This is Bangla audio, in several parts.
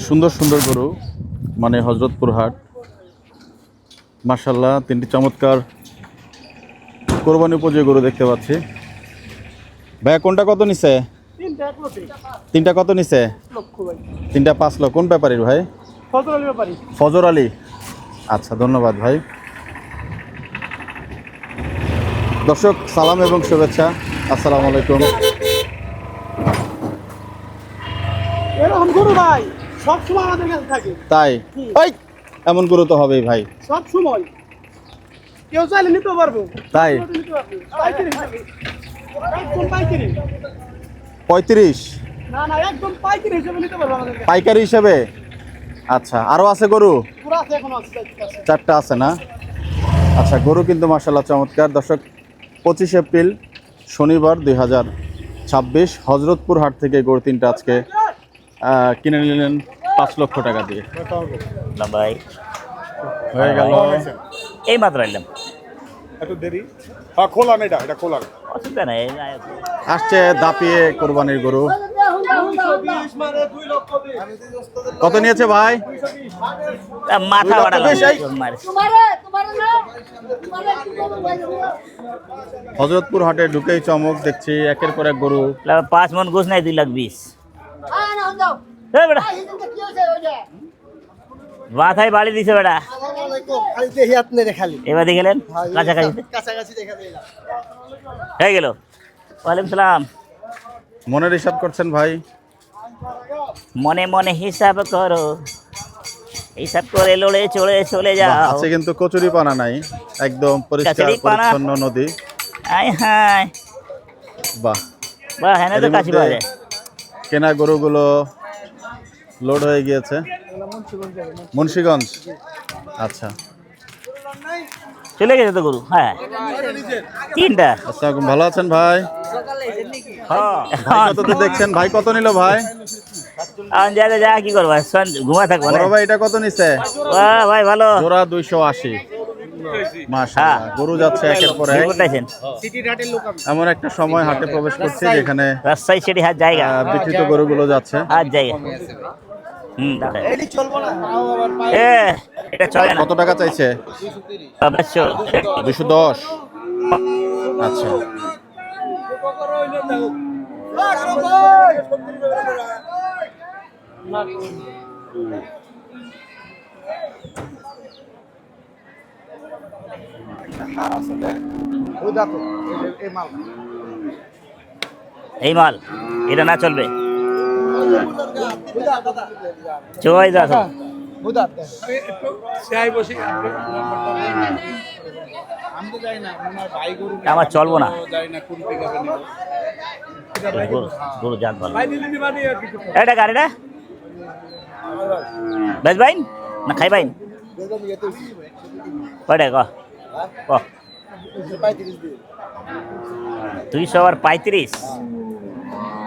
সুন্দর সুন্দর গরু, মানে হজরতপুর হাট। মাশাআল্লাহ, তিনটি চমৎকার কোরবানি উপযোগী গরু দেখতে পাচ্ছি। ভাইয়া কোনটা কত নিছে? তিনটা কত নিছে? তিনটা 5 লক্ষ। কোন ব্যাপারীর ভাই? ফজর আলী। আচ্ছা, ধন্যবাদ ভাই। দর্শক সালাম এবং শুভেচ্ছা, আসসালামু আলাইকুম। এরকম গরু ভাই সব সময় আমাদের কাছে থাকে। তাই ওই এমন গরু তো হবেই ভাই, সব সময় কেউ চাইলে নিতে পারবো। তাই নিতে পারবো। পাইকারি থাকে। একদম পাইকারি। 35 না না, একদম পাইকারি হিসেবে নিতে পারবো আমাদের কাছে। পাইকারি হিসেবে। আচ্ছা, আরো আছে গরু? পুরো আছে, এখনো আছে, আছে। 4টা আছে না? আচ্ছা, গরু কিন্তু মাশাআল্লাহ চমৎকার। দর্শক 25 এপ্রিল শনিবার 2026 হজরতপুর হাট থেকে গরু তিনটা আজকে কিনে নিলেন 5 লক্ষ টাকা দিয়ে। না ভাই, হয়ে গেল। এই মাত্র এলাম। এত দেরি? হ্যাঁ, খোলা না, এটা খোলা না। অসুবিধা নেই। আসছে দাপিয়ে কোরবানির গরু। কত নিয়েছে ভাই? মাথা বাড়া বেশ, এই। হজরতপুর হাটে ঢুকেই চমক দেখছি, একের পর এক গরু। 5 মন গোস নাই, 2,20,000। মাথায় বাড়ি দিছে বেটা। এবার দেখলেন কাছাকাছি হয়ে গেল। ওয়ালাইকুম সালাম। মনের হিসাব করছেন ভাই? মনে মনে হিসাব করো, হিসাব করে লড়ে চলে চলে যাও। আছে কিন্তু কচুরি পানা নাই, একদম পরিষ্কার কচুরি পানা। পরিচ্ছন্ন নদী। আয় হায়, বাহ, বাহ, হ্যাঁ তো এর কাশি মধ্যে পাওয়া যায়। কেনা গরুগুলো লোড হয়ে গিয়েছে মুন্সিগঞ্জ। আচ্ছা চলে গেছে তো গরু। হ্যাঁ, 3টা। আচ্ছা, ভালো আছেন ভাই? ভাই কত দিয়ে দেখছেন? ভাই কত নিল ভাই? যা কি করবা, ঘুমা থাকবো না। বড় ভাই এটা কত নিছে? বাহ ভাই, ভালো। জোড়া 280। মাশাআল্লাহ, গরু যাচ্ছে একের পর এক। কোথায়ছেন? এমন একটা সময় হাটে প্রবেশ করছে যেখানে রাজশাহী সিটি হাট জায়গা, বিক্রিত গরুগুলো যাচ্ছে। হাট জায়গা। এটা চলে না। কত টাকা চাইছে? 210। আচ্ছা, এই মাল এটা না চলবে। চোয়াই দেখো, আমার চলবো না। গরু জাত ভালো। এটা গাড়িটা বেশ বাইন না খাই বাইন? কয়টা ক 200 আর 35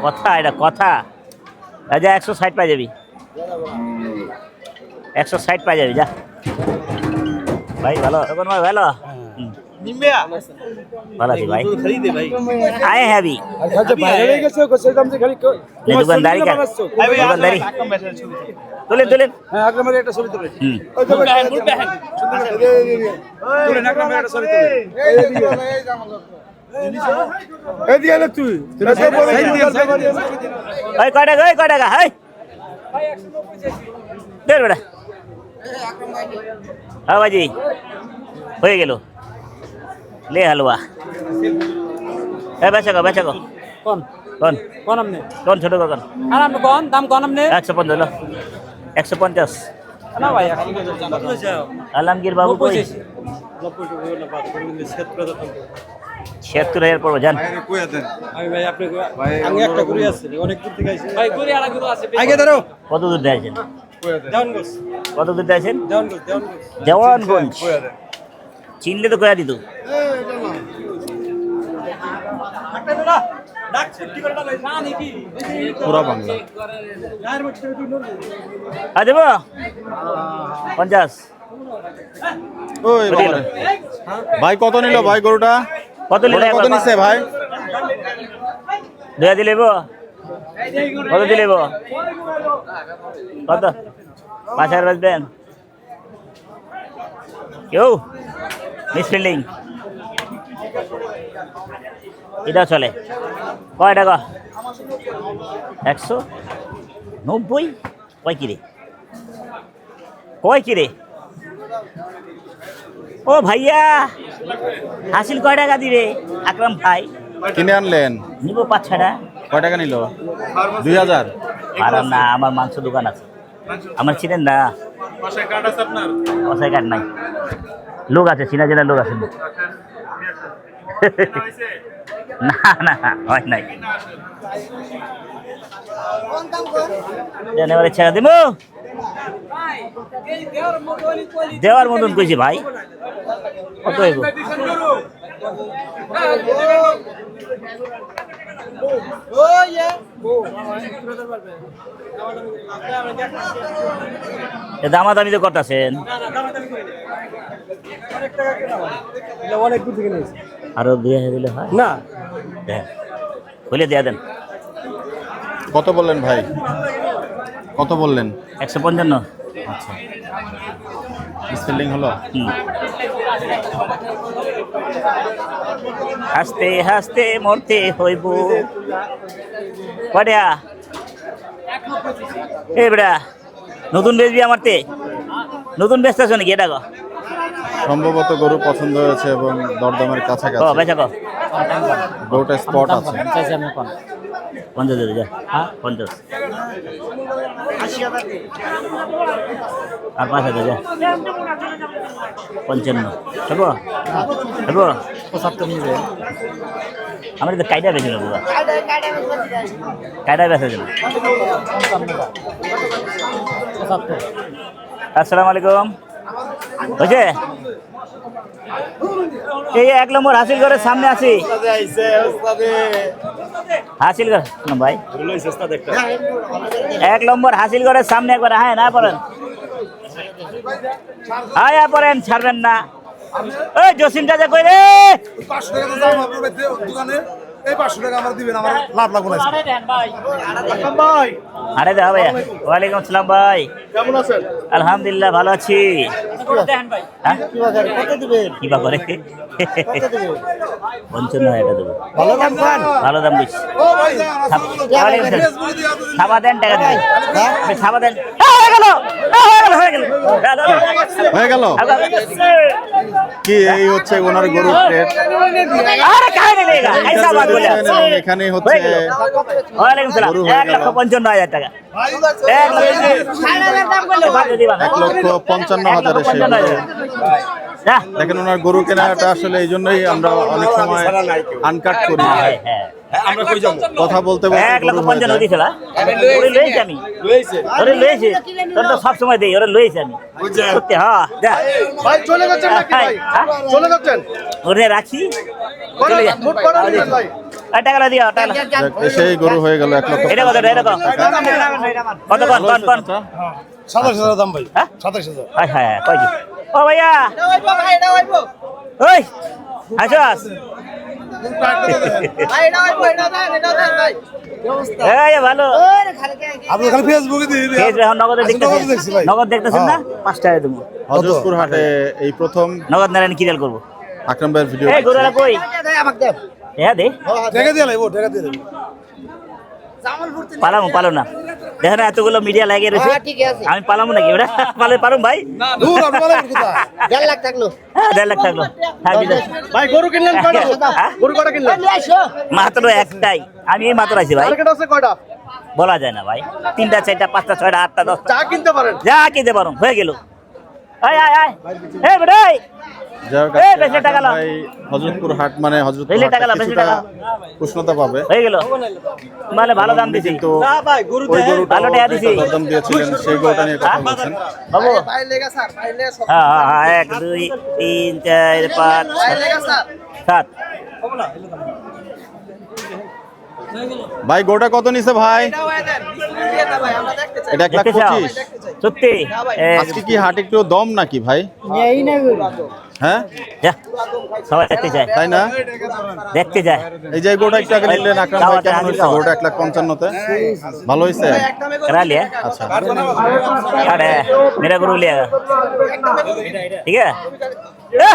কথা, এটা কথা। যা 160 পাই যাবি, 160 পাই যাবি, যা ভাই। ভালো তখন ভাই, ভালো ভালো আছি ভাই। আয় হ্যাবি দোকানদারি দোকানদারি তোলেন তোলেন। কয় টাকা বেটা? হ্যাঁ বাজি, হয়ে গেল। লে হালুয়া বেচা গো। কোন ছোট কোন দাম কোন আমনে? 150 150 না ভাই, আলমগীর বাবু কই? 76,000 পড়বো জান। কত দূর দিয়েছেন? কত দূর দিয়েছেন? দেওয়ানগঞ্জ। চিনলে তো কয়া দিত। পুরা বাংলা। দেব 50। ওই বাবারে। ভাই কত নিল ভাই গরুটা? কত নিলে? কত নিছে ভাই? 2 দিলে কত দিলে গো? কত 5,000 বাজবেন? কেউ মিসফিল্ডিং এটা চলে কয় টাকা? 190 কয় কিরে? কয় কিরে? ও ভাইয়া হাসিল কয় টাকা দিবে? আকরাম ভাই কিনে আনলেন? নিব 5-6টা। কয় টাকা নিল? 2000। আর না, আমার মাংস দোকান আছে, আমার চিনেন না? বাসায় কার্ড নাই, লোক আছে, চিনা জেলার লোক আছে। না না হয় নাই, এবার ইচ্ছা দিব দেওয়ার মতন কইছি ভাই। কত হইব? দামাদামি তো করতেছেন, অনেক দূর থেকে নিয়েছি আরো 2,000 দিলে হয় না। বলে দেয়া দেন। কত বললেন ভাই? কত বললেন? 155। আচ্ছা, মিসফিল্ডিং হলো। হাসতে হাসতে মরতে হইব। কয়টা? এ বেড়া নতুন বেচবি আমারতে? নতুন বেচতেছ নাকি? এটা গো সম্ভবত গরু পছন্দ হয়েছে এবং দরদামের কাছাকাছি। বেচা গো গরুটা স্পট আছে। 50 দেবে যা। 50 আর 5,000 যা। 55 হবো হবো। 75 নিবে। আমার তো কাইটা বেচে নেবো, কাইটা বেচা যাবে। আসসালামু আলাইকুম। হয়েছে? এই 1 নম্বর হাসিল ঘরের সামনে আছি। হাসিল ঘর না ভাই, 1 নম্বর হাসিল ঘরের সামনে একবার হ্যাঁ না পড়েন, আয়া পড়েন, ছাড়বেন না। ওই জসিমটা যে কই রে? 500 টাকা দাম আপনার দোকানে, এই 500 টাকা আমার দিবেন, আমার লাভ লাগবে না। আরে দা ভাইয়া। ওয়ালাইকুম আসসালাম ভাই, কেমন আছেন? আলহামদুলিল্লাহ ভালো আছি। হ্যাঁ? কি বা করে? 55,000 দেবো। ভালো দাম দিচ্ছি। ছাপা দেন, টাকা দেন, ছাপা দেন। হয়ে গেল কি? এই হচ্ছে ওনার গরুর রেট। এখানে হচ্ছে ওয়ালাইকুম সালাম। 1,55,000 টাকা। 1,55,000 এসে দেখেন ওনার গরু কেনাটা আসলে এই জন্যই আমরা অনেক সময় আনকাট করি, কথা বলতে বলতে গরু হয়ে 1,55,000 যায়। দিয়েছিল। ওরে লইছি আমি, ওরে লইছি, তোর তো সব সময় দেই, ওরে লইছি আমি সত্যি। হ্যাঁ যা ভাই চলে যাচ্ছেন নাকি ভাই? চলে যাচ্ছেন? ওরে রাখি, চলে যা। মোট করা দিবেন ভাই। এই টাকাটা দিও, টাকা। এসেই গরু হয়ে গেল 1,00,000। এটা কত? এটা কত? কত কন কন কন? 27,000 দাম ভাই। হ্যাঁ? 27,000। হ্যাঁ হ্যাঁ কয় কি? ও ভাইয়া ওই আসস। এই ভালো। আপনি খালি ফেসবুকে দিয়ে দিন। এই যে এখন নগদে নগদে দেখছি দেখতেছেন, ভাই। নগদ দেখতেছেন না? 5 টাকা দেবো। হজরতপুর হাটে এই প্রথম নগদ নারায়ণ কিরাল করবো। আকরাম ভাইয়ের ভিডিও। এই গরুরা কই? হ্যাঁ দে টাকা দিয়ে লাইবো, টাকা দিয়ে লাইবো। পালামু, পালো না। দেখেন না এতগুলো মিডিয়া লাগিয়ে রয়েছে, আমি পালামু নাকি? ওরা পালে পারুম ভাই। দূর আপনি বলেন কোথা? 1.5 লাখ থাকলো। থাক দিলে। ভাই গরু কিনলেন কয়টা? হ্যাঁ? গরু কয়টা কিনলেন? মাত্র একটাই, আমি এই মাত্র আছি ভাই। মার্কেট আছে কয়টা? বলা যায় না ভাই, 3টা 4টা 5টা 6টা 8টা 10টা চা কিনতে পারেন। যা কিনতে পারো, হয়ে গেল। আয় আয় আয় এই বেটা যাই হোক, এই আজকে বেশি টাকা লাও। ভাই হজরতপুর হাট মানে হজরতপুর বেশি টাকা হাটে লাও, বেশি কিছুটা টাকা। উষ্ণতা পাবে। হয়ে গেল, মানে ভালো দাম দিছি কিন্তু না ভাই গরু ওই দেন। গরুটা ভালো টাকা দিছি। দাম দিয়েছিলেন, সেই গরুটা নিয়ে কথা বলছেন। বাবু ভাই লেগা স্যার, ভাই লেগা সব। হ্যাঁ হ্যাঁ হ্যাঁ 1 2 3 4 5 ভাই লেগা স্যার। 7 ভাই গরুটা কত নিছে ভাই? এটা ভাই দেন। দিয়ে দাও ভাই, আমরা দেখতে চাই। এটা 1,25,000। সত্যি আজকে কি হাট একটু দম নাকি ভাই? হ্যাঁ যা সবাই দেখতে চায়, তাই না? দেখতে যায়। এই যে গরুটা একটু আগে নিলেন আকরাম ভাই, কেমন হয়েছে গরুটা? 1,55,000-তে ভালো হয়েছে? करा लिया আচ্ছা, यार है मेरा गुरु लिया ठीक है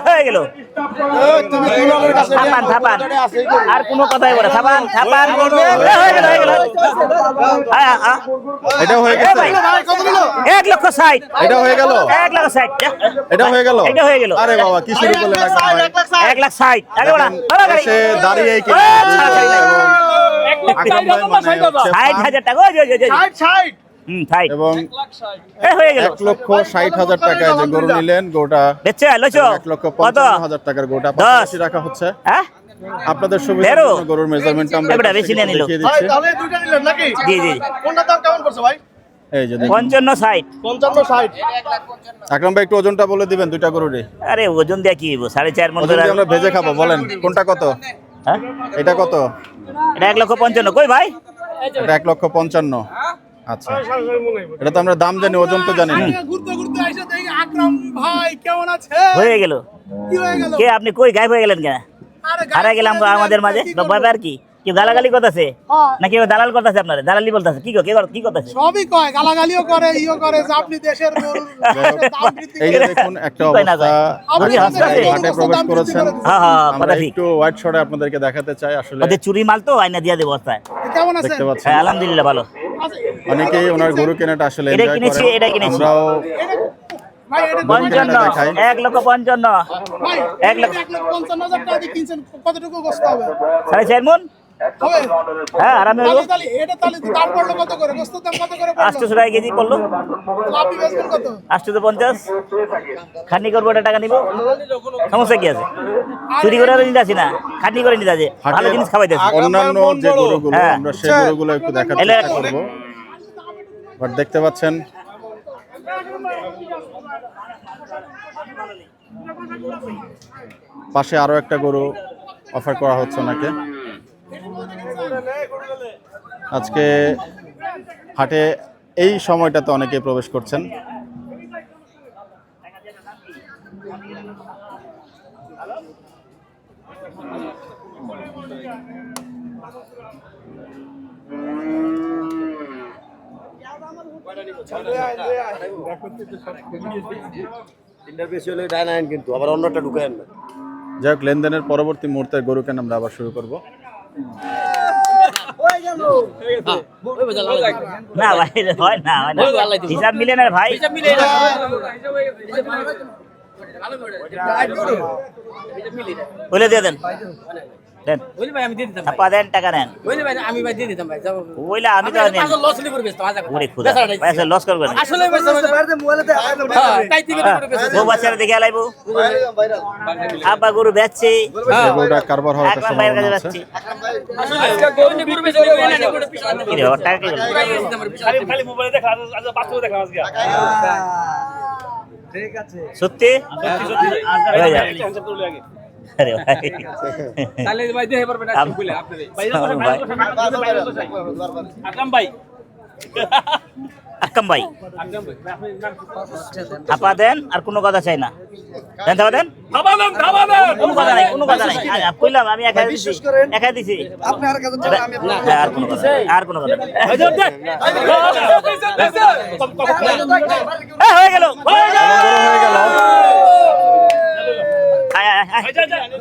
হয়ে গেল থাপান থাপান আর কোনো কথাই বলে থাপান থাপান হয়ে গেল হয়ে গেল এটাও হয়ে গেছে, 1,60,000 এটা হয়ে গেল, 1,60,000 এটা হয়ে গেল, এটা হয়ে গেল। আরে বাবা কি শুরু করলেন আকরাম ভাই? 1,60,000 আগে বড়া এসে দাঁড়িয়েই কিনে আকরাম ভাই মানে হচ্ছে 60,000 টাকা ওই ওই ওই 60 60 এবং হয়ে গেল 1,60,000 টাকায় যে গরু নিলেন, গরুটা বেচে লইছো কত 1,55,000 টাকার গরুটা পাশাপাশি রাখা হচ্ছে। হ্যাঁ আপনাদের সুবিধার জন্য গরুর মেজারমেন্ট আমরা এবারে বেশি নিয়ে নিল। দেখিয়ে দিচ্ছি। তাহলে দুইটা নিলেন নাকি? জি জি কোনটা দাম কেমন পড়ছে ভাই? এই যে দেখুন। 55 60 55 60। আকরাম ভাই একটু ওজনটা বলে দিবেন দুইটা গরুরই। আরে ওজন দিয়ে কি 4.5 মণ ওজন করে দিয়ে আমরা ভেজে খাবো, বলেন কোনটা কত? হ্যাঁ এটা কত? এটা 1,55,000 কই ভাই এটা 1,55,000। আচ্ছা, এটা তো আমরা দাম জানি, ওজন তো জানি না। ঘুরতে ঘুরতে আইসা দেখি আকরাম ভাই কেমন আছে? হয়ে গেল কি হয়ে গেল? কে আপনি কই গায়েব হয়ে গেলেন কেন? হারা গেলাম গো আমাদের মাঝে ব্যাপার কি? কি গালাগালি করতেছে নাকি ও দালাল করতেছে? আপনারা দালালি বলতেছে কি কি করতেছে? সবই কয়, গালাগালিও করে, ইও করে যে আপনি দেশের গরুর দাম বৃদ্ধি এই যে দেখুন একটা অবস্থা, আপনি হাসতেছে। হাটে প্রবেশ করেছেন। হ্যাঁ হ্যাঁ আমরা কথা ঠিক। একটু হোয়াইট শর্টে আপনাদেরকে দেখাতে চাই। আসলে ওদের চুরি মাল তো আইনা দিয়ে দেব বস্তায়। কেমন আছে? দেখতে পাচ্ছেন হ্যাঁ আলহামদুলিল্লাহ ভালো। অনেকেই ওনার গরু কেনাটা আসলে এটা এনজয় কিনেছি, করেন। এটা কিনেছি। আমরাও ভাই এটা গরু কেনাটা 55 দেখাই। 1,55,000 ভাই 1,55,000 1,55,000 টাকা দিয়ে কিনছেন, কতটুকু কষ্ট হবে? 4.5 মণ হবে? হ্যাঁ আরামে হলো। তাহলে এটা তাহলে দাম পড়লো কত করে? গোস্তের দাম কত করে পড়লো? 800 টাকা কেজি পড়লো। তাহলে আপনি বেচবেন কত? 850 খাটনি করবো, ওটা টাকা নিবো, সমস্যা কি আছে? চুরি করে নিতে আসি না, খাটনি করে নিতে আসে, ভালো জিনিস খাওয়াইতেছি। অন্যান্য যে গরুগুলো হ্যাঁ। আমরা সেই গরুগুলো একটু দেখার এলে- চেষ্টা করব। বাট দেখতে পাচ্ছেন পাশে আরো একটা গরু অফার করা হচ্ছে ওনাকে। আজকে হাটে এই সময়টাতে অনেকেই প্রবেশ করছেন। তিনটার বেশি হলে ডায় নাইন কিন্তু আবার অন্যটা ঢুকায় না। যাই হোক, লেনদেনের পরবর্তী মুহূর্তে গরু কেন আমরা আবার শুরু করব। না ভাই হয় না হয় না, হিসাব মিলে না ভাই। বলে দিয়ে দেন দেন বলি ভাই আমি দিয়ে দিতাম ভাই। ছাপা দেন, টাকা নেন। বলি ভাই আমি ভাই দিয়ে দিতাম ভাই। যাবো। ওইলা আমি তো নেন। আসলে লস হলে করে বেচতাম, আজ ওরে খুদা পয়সা লস করবেন না। আসলে বেচতাম। হ্যাঁ, তাই থেকে করে বেচতাম। ও বাচ্চারা দেখে আলাইবো আব্বা গরু বেচছে, যে গরুটা কারবার হওয়ার একটা একবার বাইরের কাছে সম্ভাবনা আছে। যাচ্ছি। আজকে গরু নিয়ে গরু বেচে নিয়ে গেলে না করে পিছনে কি রে ওর টাকা কি করলো? খালি মোবাইলে দেখা আজ বাস্তবে দেখা আজকে। সত্যি হয়ে যাবে। আরে ভাই তাহলে ভাই দেখে পারবেন না বলে আপনি ভাই আকরাম ভাই আকাম ভাই আকরাম ভাই ছাপা দেন, আর কোনো কথা চাই না। দেন ছাপা দেন, থামাবেন কোনো কথা নাই, কোনো কথা নাই। কইলাম আমি একা দিছি, একা দিছি। আপনি আর কাছে আমি না, আর কোনো কথা নাই, আর কোনো কথা নাই। হয়ে গেল হয়ে গেল। আয়, আয়, আয়।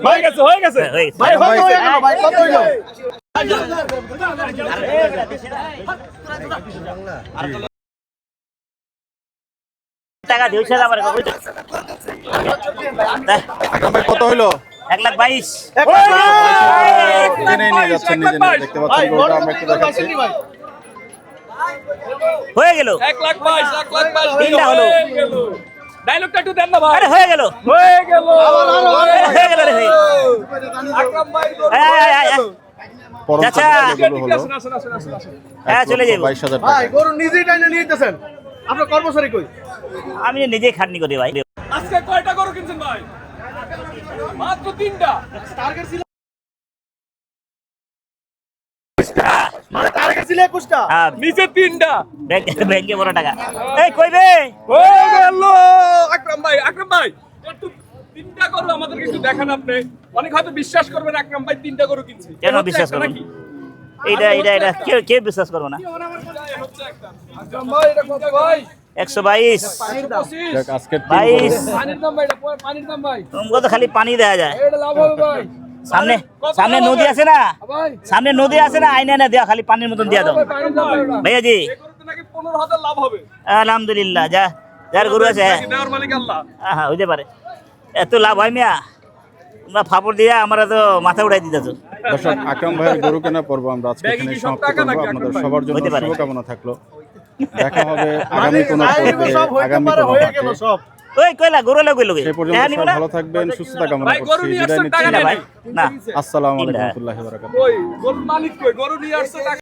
হয়ে গেছে হয়ে গেছে হয়ে গেছে। ভাই, ভাই কত হইলো? টাকা দিয়েছে আমার আকরাম ভাই কত হইলো? 1,22,000 কিনে নিয়ে যাচ্ছেন নিজে নিজে। দেখতে পাচ্ছেন গরুটা আমরা একটু দেখাচ্ছি। হয়ে গেল। 1,22,000 তিনটা হলো। ডায়লগটা একটু দেন না ভাই। আরে হয়ে গেল, হয়ে গেল হয়ে গেল রে ভাই। আকরাম ভাই আয়, আয়, আয়, আয়। পরম চাচা। যে গরু হলো আসেন আসেন আসেন আসেন আসেন। হ্যাঁ, চলে যাবো। 22,000 ভাই টাকা। গরু নিজেই টাইনে নিয়ে যেতেছেন, আপনার কর্মচারী কই? আমি নিজেই খাটনি করি ভাই। আজকে কয়টা গরু কিনছেন ভাই? মাত্র 3টা। টার্গেট ছিল টার্গেট ছিল 21টা। হ্যাঁ, নিচে 3টা। ব্যাংকে বড় টাকা। এই কইবে হয়ে গেল আকরাম ভাই একটু তিনটা গরু আমাদেরকে একটু দেখান আপনি। অনেক হয়তো বিশ্বাস করবেন আকরাম ভাই তিনটা গরু কিনছে। কেন বিশ্বাস করবেন? এটা কে বিশ্বাস করবো না? আকরাম ভাই এটা কত ভাই? 122 125 দেখ, আজকের 22 পানির দাম ভাই, এটা পানির দাম ভাই। তোমাকে তো খালি পানি দেওয়া যায়। এটা লাভ হবে ভাই। সামনে কত সামনে লাভ নদী হবে? আছে না, ভাই সামনে নদী আছে না, আইনে না দেওয়া, খালি পানির মতন দেওয়া দাও পানির দাম ভাই ওটা। ভাইয়া জি। এই গরুতে নাকি 15,000 লাভ হবে। আলহামদুলিল্লাহ, যার গরু আছে নাকি দেওয়ার মালিক আল্লাহ। হ্যাঁ হইতে পারে। এত লাভ হয় মিয়া, তোমরা ফাপড় দিয়া আমরা তো মাথা উঠাই দিতেছো। দর্শক, আকরাম ভাইয়ের গরু কেনা পর্ব আমরা আজকে ব্যাগে এখানে কি সব সমাপ্ত টাকা করবো। নাকি আপনাদের আকরাম ভাই? সবার জন্য হইতে পারে। শুভকামনা থাকলো। দেখা হবে আগামী কোনো পর্বে, সব হইতে আগামী পারে, কোনো হয়ে হাটে। গেল সব। ওই কইলা গরু লগে লগে সেই পর্যন্ত সবাই ভালো থাকবেন, সুস্থতা কামনা ভাই গরু করছি, নিয়ে বিদায় আসছেন, টাকা নিচ্ছি। নেই ভাই ভাই। না আসসালামু আলাইকুম তিনটা। ওয়া রাহমাতুল্লাহি ওয়া বারাকাতুহু। ওই গরুর মালিক কই? গরু নিয়ে আসছে টাকা